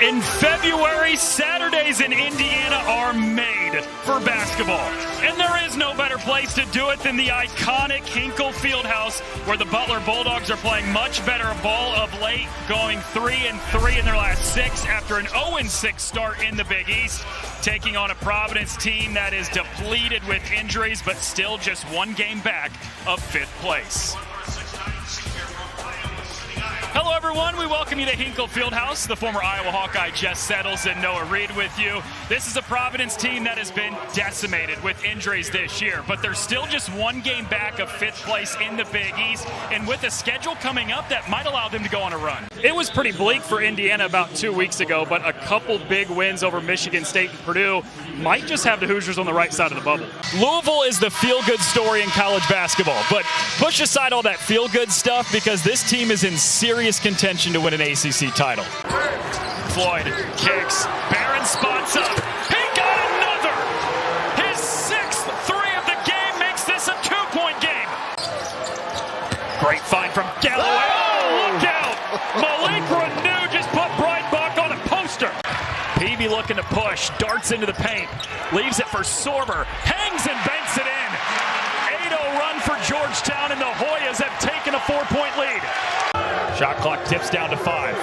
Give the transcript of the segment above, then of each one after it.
In February, Saturdays in Indiana are made for basketball. And there is no better place to do it than the iconic Hinkle Fieldhouse, where the Butler Bulldogs are playing much better ball of late, going 3-3 in their last 6 after an 0-6 start in the Big East, taking on a Providence team that is depleted with injuries, but still just one game back of 5th place. Hello, everyone. We welcome you to Hinkle Fieldhouse. The former Iowa Hawkeye Jess Settles and Noah Reed with you. This is a Providence team that has been decimated with injuries this year, but they're still just one game back of 5th place in the Big East, and with a schedule coming up that might allow them to go on a run. It was pretty bleak for Indiana about 2 weeks ago, but a couple big wins over Michigan State and Purdue might just have the Hoosiers on the right side of the bubble. Louisville is the feel-good story in college basketball, but push aside all that feel-good stuff because this team is in serious contention to win an ACC title. Floyd kicks, Barron spots up, he got another! His 6th three of the game makes this a 2-point game. Great find from Galloway, oh, look out! Malik Reneau just put Breitbach on a poster. Peavy looking to push, darts into the paint, leaves it for Sorber, hangs and banks it in. 8-0 run for Georgetown, and the Hoyas have taken a 4-point lead. Shot clock tips down to 5.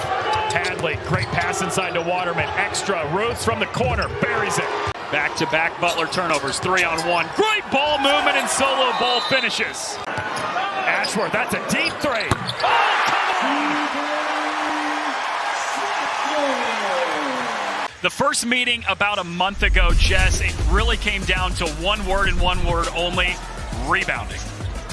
Hadley, great pass inside to Waterman. Extra, Ruths from the corner, buries it. Back-to-back Butler turnovers, 3-on-1. Great ball movement and solo ball finishes. Ashworth, that's a deep 3. Oh, come on! The first meeting about a month ago, Jess, it really came down to one word and one word only: rebounding.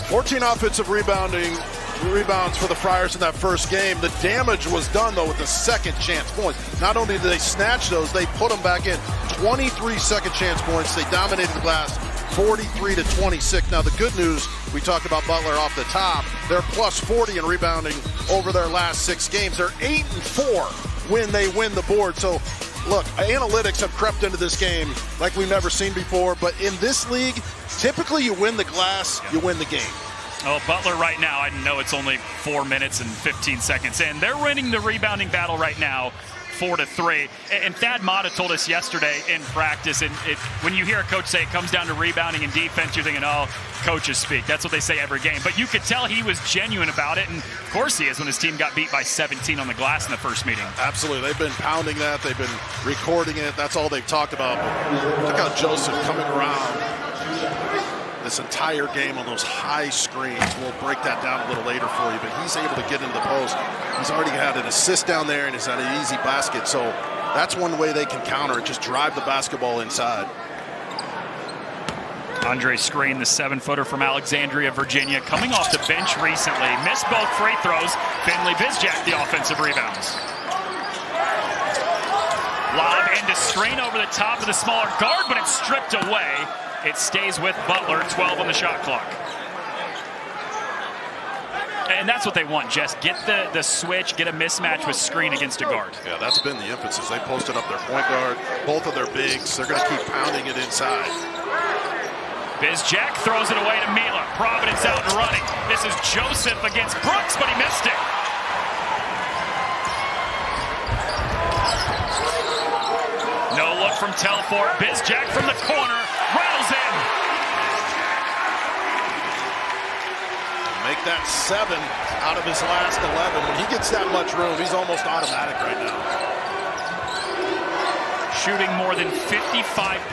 14 offensive rebounds for the Friars in that first game. The damage was done, though, with the second chance points. Not only did they snatch those, they put them back in. 23 second chance points. They dominated the glass 43-26. Now, the good news, we talked about Butler off the top. They're plus 40 in rebounding over their last 6 games. They're 8-4 when they win the board. So, look, analytics have crept into this game like we've never seen before. But in this league, typically you win the glass, you win the game. Oh, Butler right now, I know it's only 4 minutes and 15 seconds in. They're winning the rebounding battle right now, 4-3. And Thad Matta told us yesterday in practice, and when you hear a coach say it comes down to rebounding and defense, you're thinking, oh, coaches speak. That's what they say every game. But you could tell he was genuine about it, and of course he is when his team got beat by 17 on the glass in the first meeting. Absolutely. They've been pounding that. They've been recording it. That's all they've talked about. Look how Joseph coming around this entire game on those high screens. We'll break that down a little later for you, but he's able to get into the post. He's already had an assist down there, and he's had an easy basket. So that's one way they can counter it, just drive the basketball inside. Andre Screen, the 7-footer from Alexandria, Virginia, coming off the bench recently. Missed both free throws. Finley Bizjack, the offensive rebounds. Lob into Screen over the top of the smaller guard, but it's stripped away. It stays with Butler, 12 on the shot clock. And that's what they want, Jess. Get the switch, get a mismatch with Screen against a guard. Yeah, that's been the emphasis. They posted up their point guard, both of their bigs. They're going to keep pounding it inside. Bizjack throws it away to Mila. Providence out and running. This is Joseph against Brooks, but he missed it. No look from Telfort. Bizjack from the corner. Rattles in. Make that 7 out of his last 11. When he gets that much room, he's almost automatic right now. Shooting more than 55%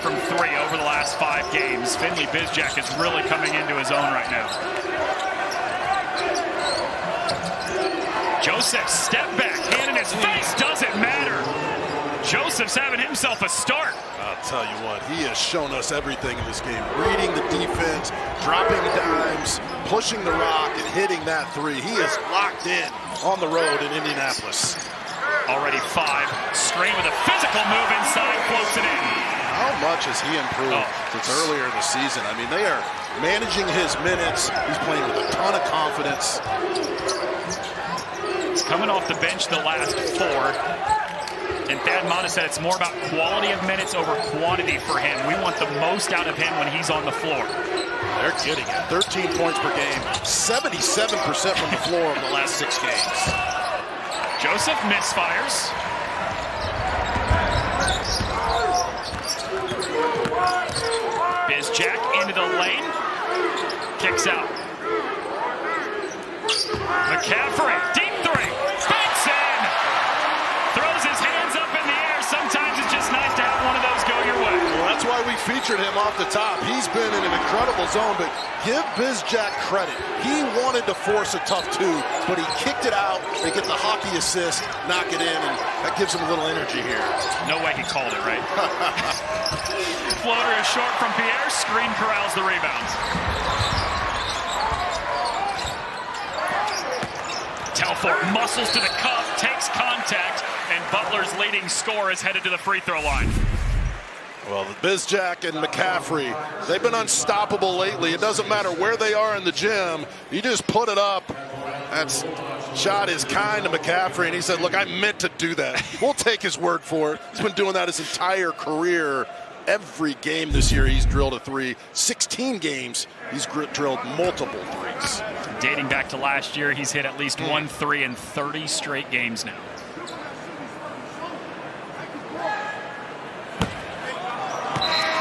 from 3 over the last 5 games. Finley Bizjack is really coming into his own right now. Joseph, step back, hand in his face, doesn't matter. Joseph's having himself a start. I'll tell you what, he has shown us everything in this game. Reading the defense, dropping dimes, pushing the rock, and hitting that 3. He is locked in on the road in Indianapolis. Already 5. Screen with a physical move inside, floats it in. How much has he improved since earlier in the season? I mean, they are managing his minutes. He's playing with a ton of confidence. He's coming off the bench the last 4. And Thad Matta said it's more about quality of minutes over quantity for him. We want the most out of him when he's on the floor. They're getting it. 13 points per game, 77% from the floor in the last 6 games. Joseph misfires. McCaffrey, deep three, banks in, throws his hands up in the air. Sometimes it's just nice to have one of those go your way. Well, that's why we featured him off the top. He's been in an incredible zone, but give Bizjack credit. He wanted to force a tough two, but he kicked it out. They get the hockey assist, knock it in, and that gives him a little energy here. No way he called it, right? Floater is short from Pierre. Screen corrals the rebound. Telfort muscles to the cup, takes contact, and Butler's leading scorer is headed to the free throw line. Well, Bizjack and McCaffrey, they've been unstoppable lately. It doesn't matter where they are in the gym. You just put it up. That shot is kind to McCaffrey, and he said, look, I meant to do that. We'll take his word for it. He's been doing that his entire career. Every game this year, he's drilled a three. 16 games, he's drilled multiple threes. Dating back to last year, he's hit at least 1 3 in 30 straight games now.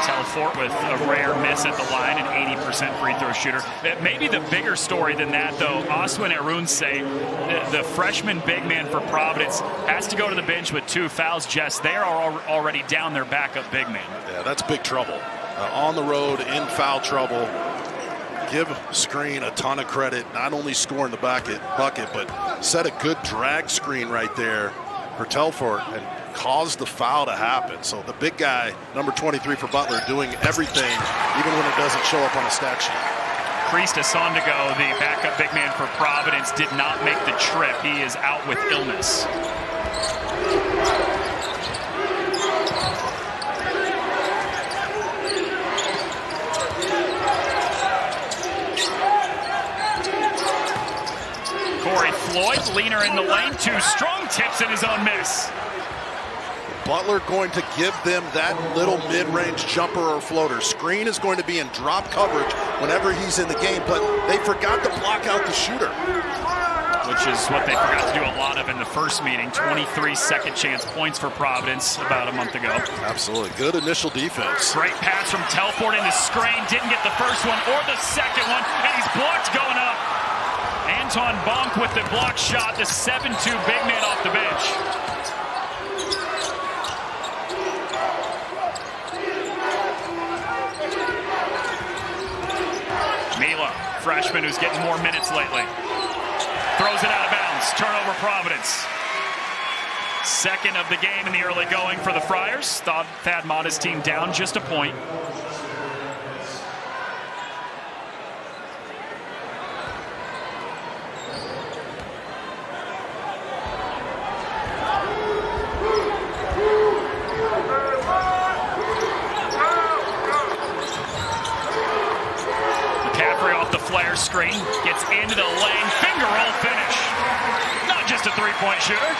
Telfort with a rare miss at the line, an 80% free throw shooter. Maybe the bigger story than that, though, Oswin Arunse, the freshman big man for Providence, has to go to the bench with 2 fouls. Jess, they are already down their backup big man. Yeah, that's big trouble. On the road, in foul trouble. Give Screen a ton of credit, not only scoring the bucket, but set a good drag screen right there for Telfort and caused the foul to happen. So the big guy, number 23 for Butler, doing everything, even when it doesn't show up on a stat sheet. Krista Sondigo, the backup big man for Providence, did not make the trip. He is out with illness. Corey Floyd, leaner in the lane, 2 strong tips in his own miss. Butler going to give them that little mid-range jumper or floater. Screen is going to be in drop coverage whenever he's in the game, but they forgot to block out the shooter. Which is what they forgot to do a lot of in the first meeting. 23 second chance points for Providence about a month ago. Absolutely. Good initial defense. Great pass from Telfort in the screen. Didn't get the first one or the second one, and he's blocked going up. Anton Bonk with the block shot, the 7'2" big man off the bench. Mila, freshman who's getting more minutes lately. Throws it out of bounds. Turnover Providence. Second of the game in the early going for the Friars. Thad Matta's team down just a point. Flare screen, gets into the lane, finger roll finish. Not just a three-point shooter.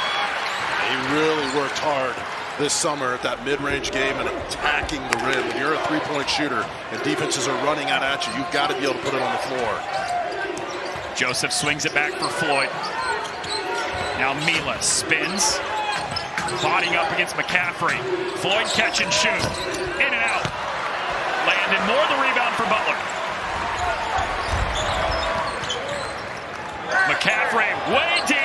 He really worked hard this summer at that mid-range game and attacking the rim. When you're a three-point shooter and defenses are running out at you, you've got to be able to put it on the floor. Joseph swings it back for Floyd. Now Mila spins, bodying up against McCaffrey. Floyd catch and shoot. In and out. Landon Moore the rebound for Butler. McCaffrey way deep.